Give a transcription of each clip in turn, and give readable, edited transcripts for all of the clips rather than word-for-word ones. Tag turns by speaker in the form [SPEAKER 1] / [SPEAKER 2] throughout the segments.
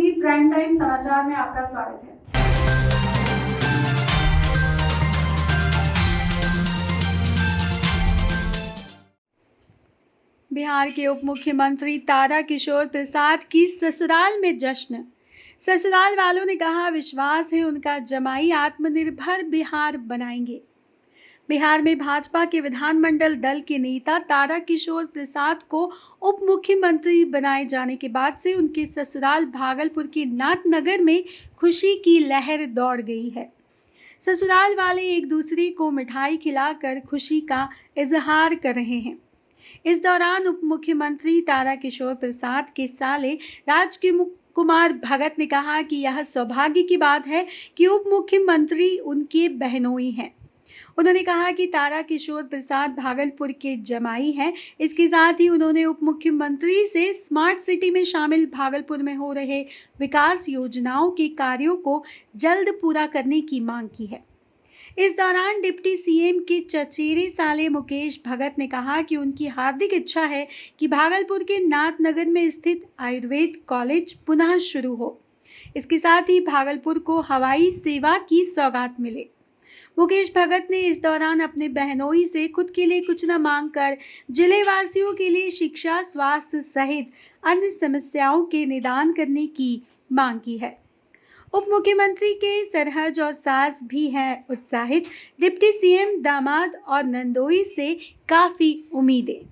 [SPEAKER 1] TV prime time समाचार में आपका स्वागत है। बिहार के उप मुख्यमंत्री तारकिशोर प्रसाद की ससुराल में जश्न। ससुराल वालों ने कहा, विश्वास है उनका जमाई आत्मनिर्भर बिहार बनाएंगे। बिहार में भाजपा के विधानमंडल दल के नेता तारकिशोर प्रसाद को उप मुख्यमंत्री बनाए जाने के बाद से उनके ससुराल भागलपुर के नाथनगर में खुशी की लहर दौड़ गई है। ससुराल वाले एक दूसरे को मिठाई खिलाकर खुशी का इजहार कर रहे हैं। इस दौरान उप मुख्यमंत्री तारकिशोर प्रसाद के साले राजकुमार भगत ने कहा कि यह सौभाग्य की बात है कि उप मुख्यमंत्री उनके बहनोई हैं। उन्होंने कहा कि तारकिशोर प्रसाद भागलपुर के जमाई हैं। इसके साथ ही उन्होंने उप मुख्यमंत्री से स्मार्ट सिटी में शामिल भागलपुर में हो रहे विकास योजनाओं के कार्यों को जल्द पूरा करने की मांग की है। इस दौरान डिप्टी सीएम के चचेरे साले मुकेश भगत ने कहा कि उनकी हार्दिक इच्छा है कि भागलपुर के नाथनगर में स्थित आयुर्वेद कॉलेज पुनः शुरू हो। इसके साथ ही भागलपुर को हवाई सेवा की सौगात मिले। मुकेश भगत ने इस दौरान अपने बहनोई से खुद के लिए कुछ न मांगकर जिले वासियों के लिए शिक्षा, स्वास्थ्य सहित अन्य समस्याओं के निदान करने की मांग की है। उप मुख्यमंत्री के सरहज और सास भी हैं उत्साहित। डिप्टी सीएम, दामाद और नंदोई से काफ़ी उम्मीदें।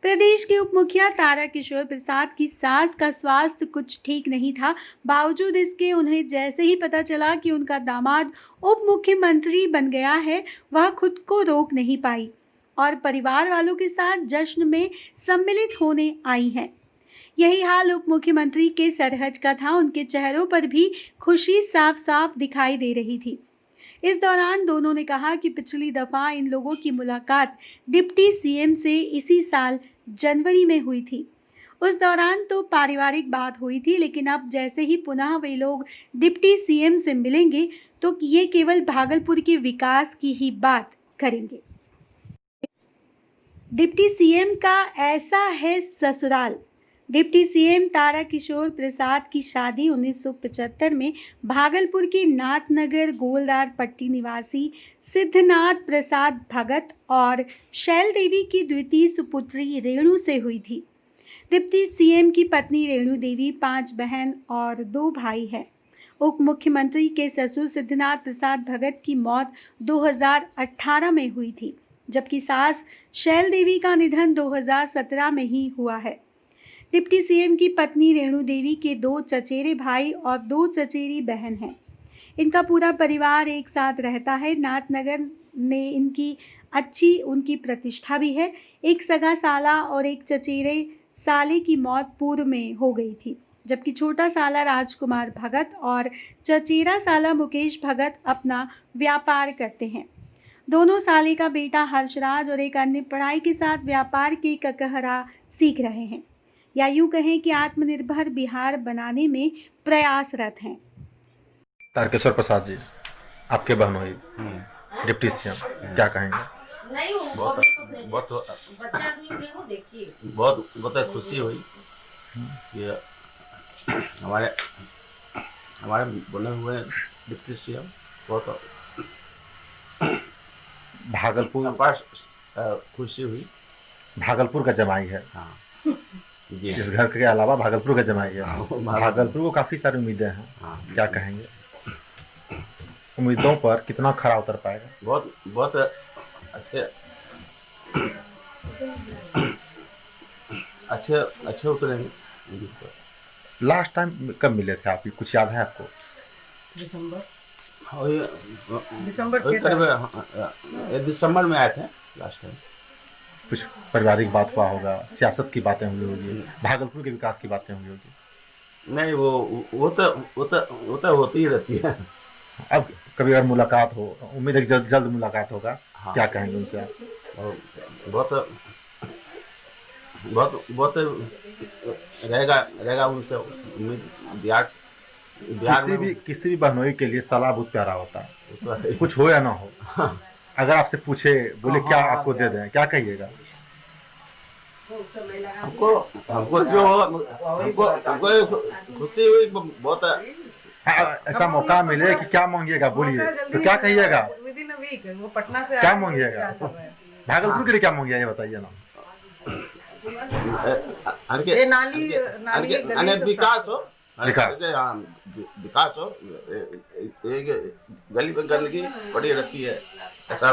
[SPEAKER 1] प्रदेश के उप मुखिया तारकिशोर प्रसाद की सास का स्वास्थ्य कुछ ठीक नहीं था। बावजूद इसके उन्हें जैसे ही पता चला कि उनका दामाद उप मुख्यमंत्री बन गया है, वह खुद को रोक नहीं पाई और परिवार वालों के साथ जश्न में सम्मिलित होने आई हैं। यही हाल उप मुख्यमंत्री के सरहज का था। उनके चेहरों पर भी खुशी साफ साफ दिखाई दे रही थी। इस दौरान दोनों ने कहा कि पिछली दफ़ा इन लोगों की मुलाकात डिप्टी सीएम से इसी साल जनवरी में हुई थी। उस दौरान तो पारिवारिक बात हुई थी, लेकिन अब जैसे ही पुनः वे लोग डिप्टी सीएम से मिलेंगे तो ये केवल भागलपुर के विकास की ही बात करेंगे। डिप्टी सीएम का ऐसा है ससुराल। डिप्टी सीएम तारकिशोर प्रसाद की शादी 1975 में भागलपुर के नाथनगर गोलदार पट्टी निवासी सिद्धनाथ प्रसाद भगत और शैल देवी की द्वितीय सुपुत्री रेणु से हुई थी। डिप्टी सीएम की पत्नी रेणु देवी 5 बहन और 2 भाई हैं। उप मुख्यमंत्री के ससुर सिद्धनाथ प्रसाद भगत की मौत 2018 में हुई थी, जबकि सास शैल देवी का निधन 2017 में ही हुआ है। डिप्टी सीएम की पत्नी रेणु देवी के 2 चचेरे भाई और 2 चचेरी बहन हैं। इनका पूरा परिवार एक साथ रहता है। नाथनगर में उनकी प्रतिष्ठा भी है। एक सगा साला और एक चचेरे साले की मौत पूर्व में हो गई थी, जबकि छोटा साला राजकुमार भगत और चचेरा साला मुकेश भगत अपना व्यापार करते हैं। दोनों साले का बेटा हर्षराज और एक अन्य पढ़ाई के साथ व्यापार के ककहरा सीख रहे हैं, या यूं कहें कि आत्मनिर्भर बिहार बनाने में प्रयासरत हैं।
[SPEAKER 2] तारकिशोर प्रसाद जी, आपके बहनोई डिप्टी सीएम, क्या कहेंगे?
[SPEAKER 3] बहुत खुशी हुई कि हमारे बने हुए डिप्टी सीएम बहुत
[SPEAKER 2] भागलपुर
[SPEAKER 3] पास खुशी हुई।
[SPEAKER 2] भागलपुर का जमाई है।
[SPEAKER 3] हाँ,
[SPEAKER 2] इस घर के अलावा भागलपुर का जमाई है। भागलपुर को काफ़ी सारी उम्मीदें हैं। क्या कहेंगे? उम्मीदों पर कितना खरा उतर पाएगा?
[SPEAKER 3] बहुत अच्छे उतरेंगे।
[SPEAKER 2] लास्ट टाइम कब मिले थे आप? कुछ याद है आपको?
[SPEAKER 3] दिसंबर में आए थे लास्ट टाइम।
[SPEAKER 2] कुछ पारिवारिक बात हुआ होगा, सियासत की बातें हुई होगी, भागलपुर के विकास की बातें हुई होगी।
[SPEAKER 3] नहीं, वो तो होती ही रहती है।
[SPEAKER 2] अब कभी अगर मुलाकात हो, उम्मीद है कि जल्द मुलाकात होगा। हाँ। क्या कहेंगे उनसे आप? बहुत रहेगा उनसे उम्मीद। किसी भी बहनोई के लिए सलाह बहुत प्यारा होता है, कुछ हो या ना हो। अगर आपसे पूछे, बोले क्या आपको दे दें, क्या कहिएगा?
[SPEAKER 3] हमको हमको जो हमको हमको खुशी हुई बहुत।
[SPEAKER 2] ऐसा मौका मिले कि क्या मांगिएगा, बोलिए तो क्या कहिएगा,
[SPEAKER 4] विदिन अ वीक वो पटना से
[SPEAKER 2] क्या मांगिएगा, भागलपुर के लिए क्या मांगिएगा ये बताइए ना।
[SPEAKER 4] ये नाली गली सब
[SPEAKER 3] विकास हो,
[SPEAKER 2] विकास।
[SPEAKER 3] हाँ, विकास हो। एक गली में गंदगी पड़ी रहती है, ऐसा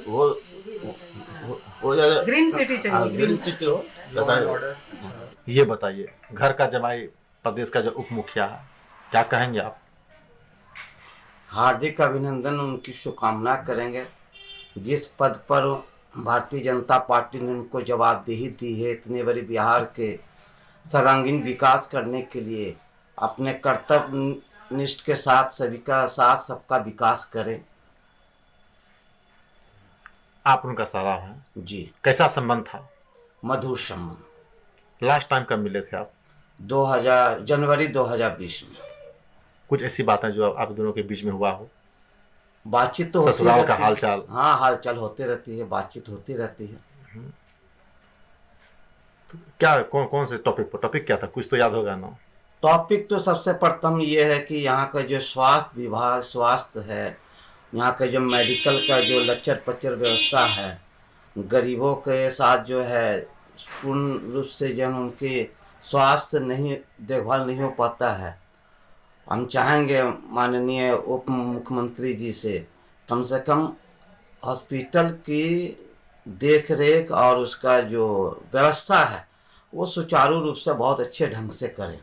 [SPEAKER 3] वो जाए।
[SPEAKER 4] ग्रीन सिटी चाहिए,
[SPEAKER 3] ग्रीन सिटी हो ऐसा।
[SPEAKER 2] ये बताइए, घर का जमाई प्रदेश का जो उप मुखिया है, क्या कहेंगे आप।
[SPEAKER 5] हार्दिक अभिनंदन, उनकी शुभकामना करेंगे। जिस पद पर भारतीय जनता पार्टी ने उनको जवाबदेही दी है, इतने बड़े बिहार के सर्वांगीण विकास करने के लिए, अपने कर्तव्य निष्ठ के साथ सभी का साथ सबका विकास करें।
[SPEAKER 2] आप उनका सलाह है
[SPEAKER 5] जी।
[SPEAKER 2] कैसा संबंध था,
[SPEAKER 5] मधुर संबंध।
[SPEAKER 2] लास्ट टाइम कब मिले थे आप।
[SPEAKER 5] 2000 जनवरी 2020 में।
[SPEAKER 2] कुछ ऐसी बातें जो आप दोनों के बीच में हुआ हो,
[SPEAKER 5] बातचीत तो होती
[SPEAKER 2] ससुराल का
[SPEAKER 5] रहती है।
[SPEAKER 2] हालचाल।
[SPEAKER 5] हाँ, हालचाल होती रहती है, बातचीत होती रहती है।
[SPEAKER 2] तो क्या कौन से टॉपिक क्या था, कुछ तो याद होगा ना।
[SPEAKER 5] टॉपिक तो सबसे प्रथम ये है कि यहाँ का जो स्वास्थ्य विभाग, स्वास्थ्य है, यहाँ का जो मेडिकल का जो लच्चर पच्चर व्यवस्था है, गरीबों के साथ जो है पूर्ण रूप से जो उनके स्वास्थ्य नहीं देखभाल नहीं हो पाता है। हम चाहेंगे माननीय उप मुख्यमंत्री जी से कम हॉस्पिटल की देख रेख और उसका जो व्यवस्था है वो सुचारू रूप से बहुत अच्छे ढंग से करें।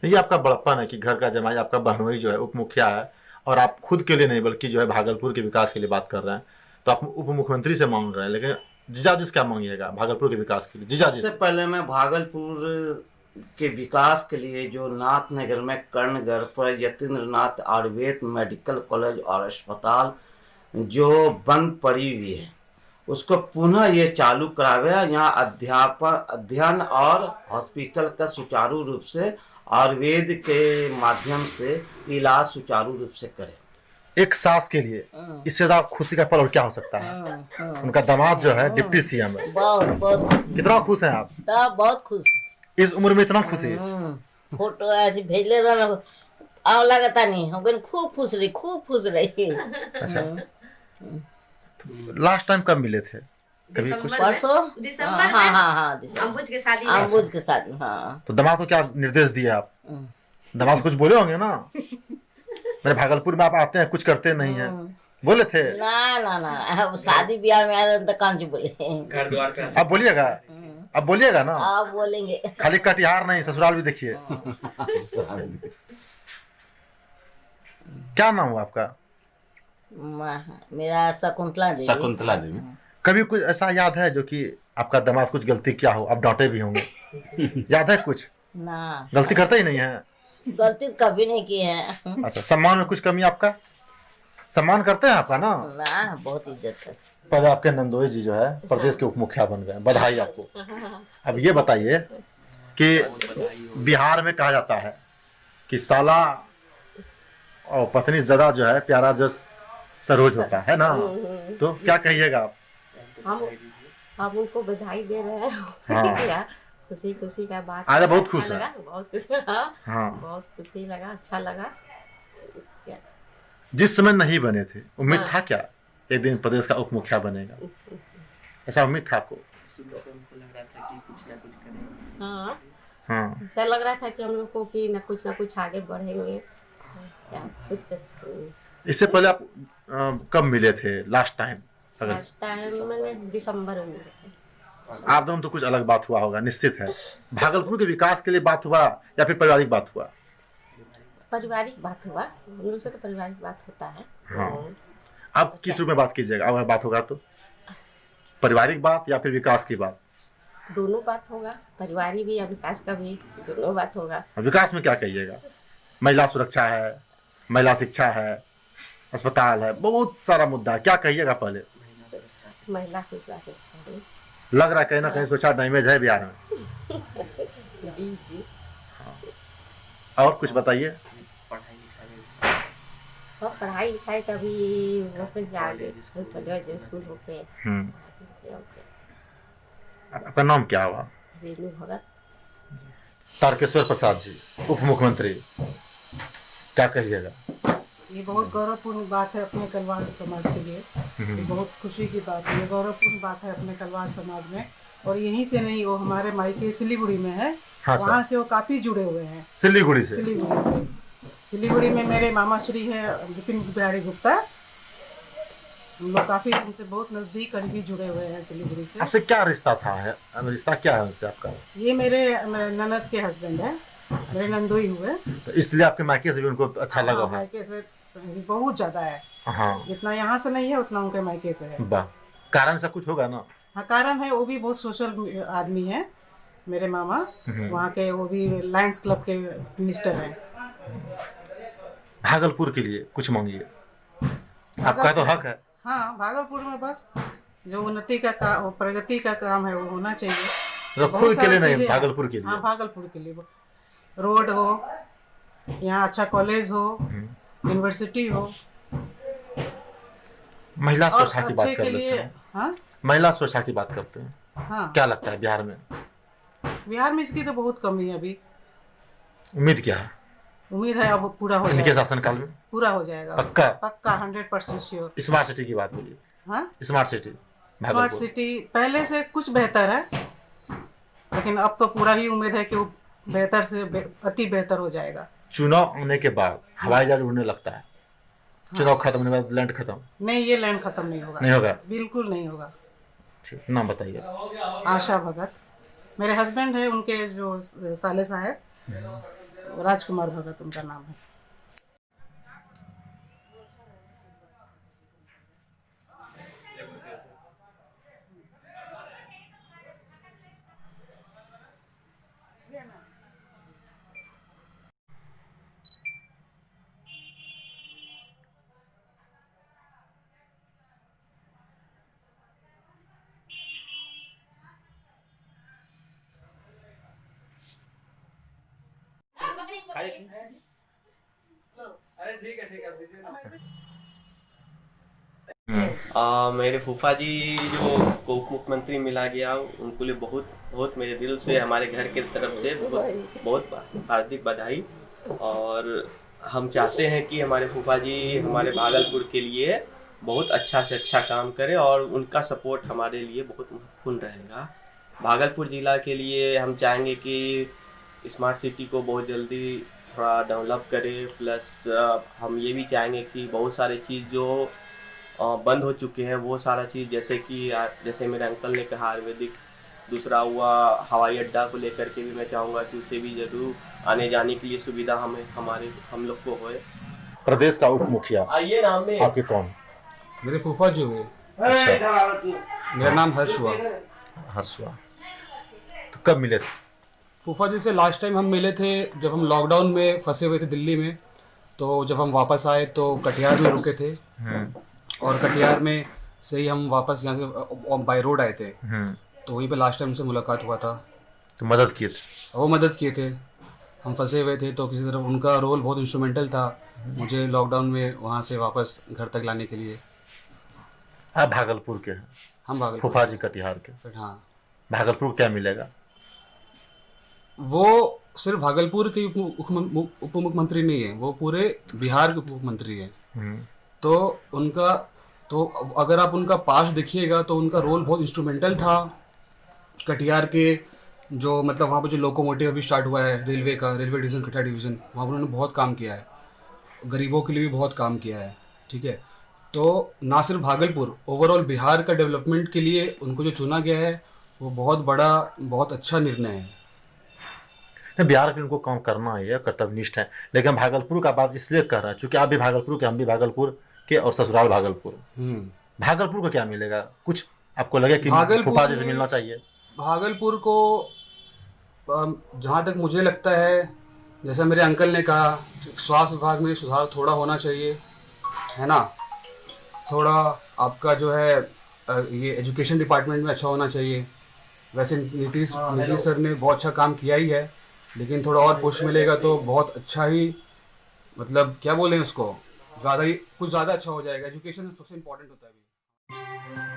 [SPEAKER 2] ये आपका बड़प्पन है कि घर का जमाई आपका बहनोई जो है उप मुखिया है, और आप खुद के लिए नहीं बल्कि जो है भागलपुर के विकास के लिए बात कर रहे हैं। तो आप उप मुख्यमंत्री से मांग रहे हैं, लेकिन जीजाजी क्या मांगिएगा भागलपुर के विकास के लिए। जीजाजी
[SPEAKER 5] सबसे पहले मैं भागलपुर के विकास के लिए जो नाथनगर में कर्णगढ़ पर यतीन्द्रनाथ आयुर्वेद मेडिकल कॉलेज और अस्पताल जो बंद पड़ी हुई है उसको पुनः ये चालू करावे। यहाँ अध्ययन और हॉस्पिटल का सुचारू रूप से आयुर्वेद के माध्यम से इलाज सुचारू रूप से करें।
[SPEAKER 2] एक सास के लिए इससे ज्यादा खुशी का पल और क्या हो सकता है। उनका दामाद जो है डिप्टी सीएम है।
[SPEAKER 6] बहुत
[SPEAKER 2] कितना खुश हैं आप।
[SPEAKER 6] बहुत खुश।
[SPEAKER 2] इस उम्र में इतना खुशी है।
[SPEAKER 6] फोटो आज भेजले रहना आव लगता नहीं, हम कहन खूब खुश रही।
[SPEAKER 2] अच्छा, लास्ट टाइम कब मिले थे, कभी कुछ
[SPEAKER 6] परसों
[SPEAKER 4] दिसंबर में
[SPEAKER 6] हाँ
[SPEAKER 4] अम्बुज के शादी
[SPEAKER 6] अम्बुज के साथ। हाँ,
[SPEAKER 2] तो दामाद को क्या निर्देश दिए आप। दामाद कुछ बोले होंगे ना, मेरे भागलपुर में आप आते हैं कुछ करते नहीं हैं, बोले थे।
[SPEAKER 6] ना अब शादी ब्याह में आ रहे तो कौन सी बोले।
[SPEAKER 3] घर द्वार का
[SPEAKER 2] आप बोलिएगा, अब बोलिएगा ना,
[SPEAKER 6] आप बोलेंगे।
[SPEAKER 2] खाली कटिहार नहीं ससुराल भी देखिए। क्या नाम हुआ आपका।
[SPEAKER 6] मेरा शकुंतला देवी।
[SPEAKER 2] कभी कुछ ऐसा याद है जो कि आपका दामाद कुछ गलती किया हो, आप डांटे भी होंगे, याद है कुछ।
[SPEAKER 6] ना,
[SPEAKER 2] गलती करते ही नहीं है।
[SPEAKER 6] गलती कभी नहीं की है।
[SPEAKER 2] अच्छा, सम्मान में कुछ कमी आपका, सम्मान करते हैं आपका ना।
[SPEAKER 6] बहुत इज्जत है।
[SPEAKER 2] पहले आपके नंदोई जी जो है प्रदेश के उप मुखिया बन गए, बधाई आपको। अब ये बताइए कि बिहार में कहा जाता है कि साला और पत्नी ज़्यादा जो है प्यारा जो सरोज होता है ना, तो क्या कहिएगा आप।
[SPEAKER 7] हम उनको बधाई दे रहे हैं।
[SPEAKER 2] हाँ।
[SPEAKER 7] खुशी का बात।
[SPEAKER 2] आज बहुत खुश
[SPEAKER 7] अच्छा
[SPEAKER 2] है।
[SPEAKER 7] लगा, बहुत खुशी। हाँ,
[SPEAKER 2] हाँ,
[SPEAKER 7] बहुत खुशी लगा, अच्छा लगा।
[SPEAKER 2] जिस समय नहीं बने थे उम्मीद
[SPEAKER 7] हाँ।
[SPEAKER 2] था क्या एक दिन प्रदेश का उप मुखिया बनेगा, ऐसा उम्मीद था आपको।
[SPEAKER 7] हाँ,
[SPEAKER 2] हाँ,
[SPEAKER 7] ऐसा लग रहा था कि हम लोग को कि न कुछ आगे बढ़ेंगे। क्या कुछ
[SPEAKER 2] इससे पहले आप कब मिले थे लास्ट टाइम। अगर
[SPEAKER 7] लास्ट टाइम मैंने दिसंबर में मिले थे।
[SPEAKER 2] आप दोनों तो कुछ अलग बात हुआ होगा निश्चित है। भागलपुर के विकास के लिए बात हुआ या फिर पारिवारिक बात हुआ।
[SPEAKER 7] पारिवारिक बात हुआ, हम लोग से तो पारिवारिक बात होता है।
[SPEAKER 2] हाँ, आप किस रूप में बात कीजिएगा, अगर बात होगा तो पारिवारिक बात या फिर विकास की बात।
[SPEAKER 7] दोनों बात होगा, पारिवारिक भी या विकास का भी, दोनों बात होगा।
[SPEAKER 2] विकास में क्या कहिएगा, महिला सुरक्षा है, महिला शिक्षा है, अस्पताल है, बहुत सारा मुद्दा है, क्या कहिएगा। पहले
[SPEAKER 7] महिला की बात है।
[SPEAKER 2] लग रहा है कहीं ना कहीं सोचा डैमेज है बिहार में।
[SPEAKER 7] जी।
[SPEAKER 2] और कुछ बताइए।
[SPEAKER 7] और पढ़ाई लिखाई का भी होके आगे स्कूल होके।
[SPEAKER 2] आपका नाम क्या हुआ?
[SPEAKER 7] रेणु भगत।
[SPEAKER 2] तारकेश्वर प्रसाद जी, उप मुख्यमंत्री, क्या कहिएगा?
[SPEAKER 8] ये बहुत गौरवपूर्ण बात है अपने कलवार समाज के लिए। ये बहुत खुशी की बात है, ये गौरवपूर्ण बात है अपने कलवार समाज में। और यहीं से नहीं, वो हमारे मायके सिलीगुड़ी में है।
[SPEAKER 2] हाँ,
[SPEAKER 8] वहाँ से वो काफ़ी जुड़े हुए हैं।
[SPEAKER 2] सिलीगुड़ी से?
[SPEAKER 8] सिलीगुड़ी में मेरे मामा श्री है विपिन बिहारी गुप्ता। हम लोग काफ़ी उनसे बहुत नज़दीक करीबी जुड़े हुए हैं सिलीगुड़ी से।
[SPEAKER 2] आपसे क्या रिश्ता था? रिश्ता क्या है उनसे आपका?
[SPEAKER 8] ये मेरे ननद के हस्बैंड है, मेरे नंदोई हुए।
[SPEAKER 2] तो इसलिए आपके मायके से भी उनको अच्छा लगा
[SPEAKER 8] हाँ,
[SPEAKER 2] है?
[SPEAKER 8] मायके से बहुत ज़्यादा है।
[SPEAKER 2] हाँ,
[SPEAKER 8] जितना यहाँ से नहीं है उतना उनके मायके से है।
[SPEAKER 2] वाह, कारण से कुछ होगा ना?
[SPEAKER 8] हाँ, कारण है, वो भी बहुत सोशल आदमी है मेरे मामा। वहाँ के वो भी लायंस क्लब के मिनिस्टर हैं।
[SPEAKER 2] भागलपुर के लिए कुछ मांगिए, आपका तो हक है।
[SPEAKER 8] हाँ, भागलपुर में बस जो उन्नति का काम, प्रगति का काम है वो होना चाहिए।
[SPEAKER 2] खुद
[SPEAKER 8] बहुत
[SPEAKER 2] के लिए
[SPEAKER 8] सारी
[SPEAKER 2] नहीं,
[SPEAKER 8] चीजें-
[SPEAKER 2] भागलपुर के लिए।
[SPEAKER 8] हाँ, भागलपुर के लिए रोड हो, यहाँ अच्छा कॉलेज हो, यूनिवर्सिटी हो,
[SPEAKER 2] महिला
[SPEAKER 8] और
[SPEAKER 2] सुरक्षा की बात
[SPEAKER 8] अच्छे
[SPEAKER 2] कर
[SPEAKER 8] के
[SPEAKER 2] लेते
[SPEAKER 8] लिए।
[SPEAKER 2] हैं।
[SPEAKER 8] हाँ
[SPEAKER 2] महिला सुरक्षा की बात करते हैं,
[SPEAKER 8] हाँ,
[SPEAKER 2] क्या लगता है बिहार में?
[SPEAKER 8] बिहार में इसकी तो बहुत कमी है अभी।
[SPEAKER 2] उम्मीद क्या है
[SPEAKER 8] उम्मीद है अब पूरा हो
[SPEAKER 2] इनके
[SPEAKER 8] जाएगा।
[SPEAKER 2] शासनकाल में?
[SPEAKER 8] पूरा हो जाएगा
[SPEAKER 2] पक्का?
[SPEAKER 8] पक्का 100% श्योर।
[SPEAKER 2] स्मार्ट सिटी की बात बोलिए।
[SPEAKER 8] हाँ,
[SPEAKER 2] smart city
[SPEAKER 8] smart
[SPEAKER 2] Bhagalpur.
[SPEAKER 8] City पहले से कुछ बेहतर है, लेकिन अब तो पूरा ही उम्मीद है कि वो बेहतर से अति बेहतर हो जाएगा।
[SPEAKER 2] चुनाव आने के बाद हवाई जहाज उड़ने लगता है, चुनाव खत्म होने के बाद लैंड खत्म
[SPEAKER 8] नहीं, ये लैंड खत्म नहीं होगा।
[SPEAKER 2] नहीं होगा?
[SPEAKER 8] बिल्कुल नहीं होगा।
[SPEAKER 2] ठीक, नाम बताइए।
[SPEAKER 8] आशा भगत मेरे हस्बैंड है, उनके जो साले साहब राजकुमार भगत उनका नाम है।
[SPEAKER 9] मेरे फूफा जी जो को उप मुख्यमंत्री मिला गया उनको लिए बहुत बहुत मेरे दिल से, हमारे घर के तरफ से बहुत बहुत हार्दिक बधाई। और हम चाहते हैं कि हमारे फूफा जी हमारे भागलपुर के लिए बहुत अच्छा से अच्छा काम करें और उनका सपोर्ट हमारे लिए बहुत महत्वपूर्ण रहेगा। भागलपुर ज़िला के लिए हम चाहेंगे कि स्मार्ट सिटी को बहुत जल्दी थोड़ा डेवलप करें। प्लस हम ये भी चाहेंगे कि बहुत सारे चीज़ जो बंद हो चुके हैं वो सारा चीज़, जैसे मेरे अंकल ने कहा आयुर्वेदिक, दूसरा हुआ हवाई अड्डा को लेकर के भी मैं चाहूँगा कि उसे भी ज़रूर आने जाने के लिए सुविधा हम लोग को होए।
[SPEAKER 2] प्रदेश का उप मुखिया
[SPEAKER 9] आइए नाम में
[SPEAKER 2] आपके कौन?
[SPEAKER 10] मेरे फूफा जी हुए।
[SPEAKER 2] अच्छा,
[SPEAKER 10] मेरा नाम हर्ष हुआ।
[SPEAKER 2] हर्ष हुआ। तो कब मिले थे?
[SPEAKER 10] फूफा जी से लास्ट टाइम हम मिले थे जब हम लॉकडाउन में फंसे हुए थे दिल्ली में। तो जब हम वापस आए तो कटिहार में रुके थे और कटिहार में से ही हम वापस यहाँ से बाय रोड आए थे। तो वहीं पे लास्ट टाइम से मुलाकात हुआ था।
[SPEAKER 2] तो मदद किए थे?
[SPEAKER 10] वो मदद किए थे, हम फंसे हुए थे तो किसी तरह उनका रोल बहुत इंस्ट्रूमेंटल था मुझे लॉकडाउन में वहाँ से वापस घर तक लाने के लिए।
[SPEAKER 2] आप भागलपुर के हैं?
[SPEAKER 10] हम भागलपुर।
[SPEAKER 2] फूफा जी कटिहार के।
[SPEAKER 10] हाँ।
[SPEAKER 2] भागलपुर को क्या मिलेगा?
[SPEAKER 10] वो सिर्फ भागलपुर के उप मुख्यमंत्री नहीं है, वो पूरे बिहार के उप मुख्यमंत्री है। तो उनका तो अगर आप उनका पास देखिएगा तो उनका रोल बहुत इंस्ट्रूमेंटल था। कटिहार के जो मतलब वहाँ पे जो लोकोमोटिव अभी स्टार्ट हुआ है रेलवे का, रेलवे डिवीज़न कटिहार डिवीज़न, वहाँ पर उन्होंने बहुत काम किया है, गरीबों के लिए भी बहुत काम किया है। ठीक है, तो ना सिर्फ भागलपुर, ओवरऑल बिहार का डेवलपमेंट के लिए उनको जो चुना गया है वो बहुत बड़ा, बहुत अच्छा निर्णय है।
[SPEAKER 2] बिहार के उनको काम करना ही है, कर्तव्यनिष्ठ है। लेकिन भागलपुर का बात इसलिए कर रहा है क्योंकि आप भी भागलपुर के, हम भी भागलपुर के और ससुराल भागलपुर। भागलपुर को क्या मिलेगा? कुछ आपको लगे कि फूफा जी से मिलना चाहिए?
[SPEAKER 10] भागलपुर को जहाँ तक मुझे लगता है, जैसा मेरे अंकल ने कहा, स्वास्थ्य विभाग में सुधार थोड़ा होना चाहिए, है ना। थोड़ा आपका जो है ये एजुकेशन डिपार्टमेंट में अच्छा होना चाहिए। वैसे नीतीश सर ने बहुत अच्छा काम किया ही है, लेकिन थोड़ा और पुश मिलेगा तो बहुत अच्छा ही, मतलब क्या बोलें उसको, ज़्यादा ही कुछ ज़्यादा अच्छा हो जाएगा। एजुकेशन सबसे इम्पोर्टेंट होता है अभी।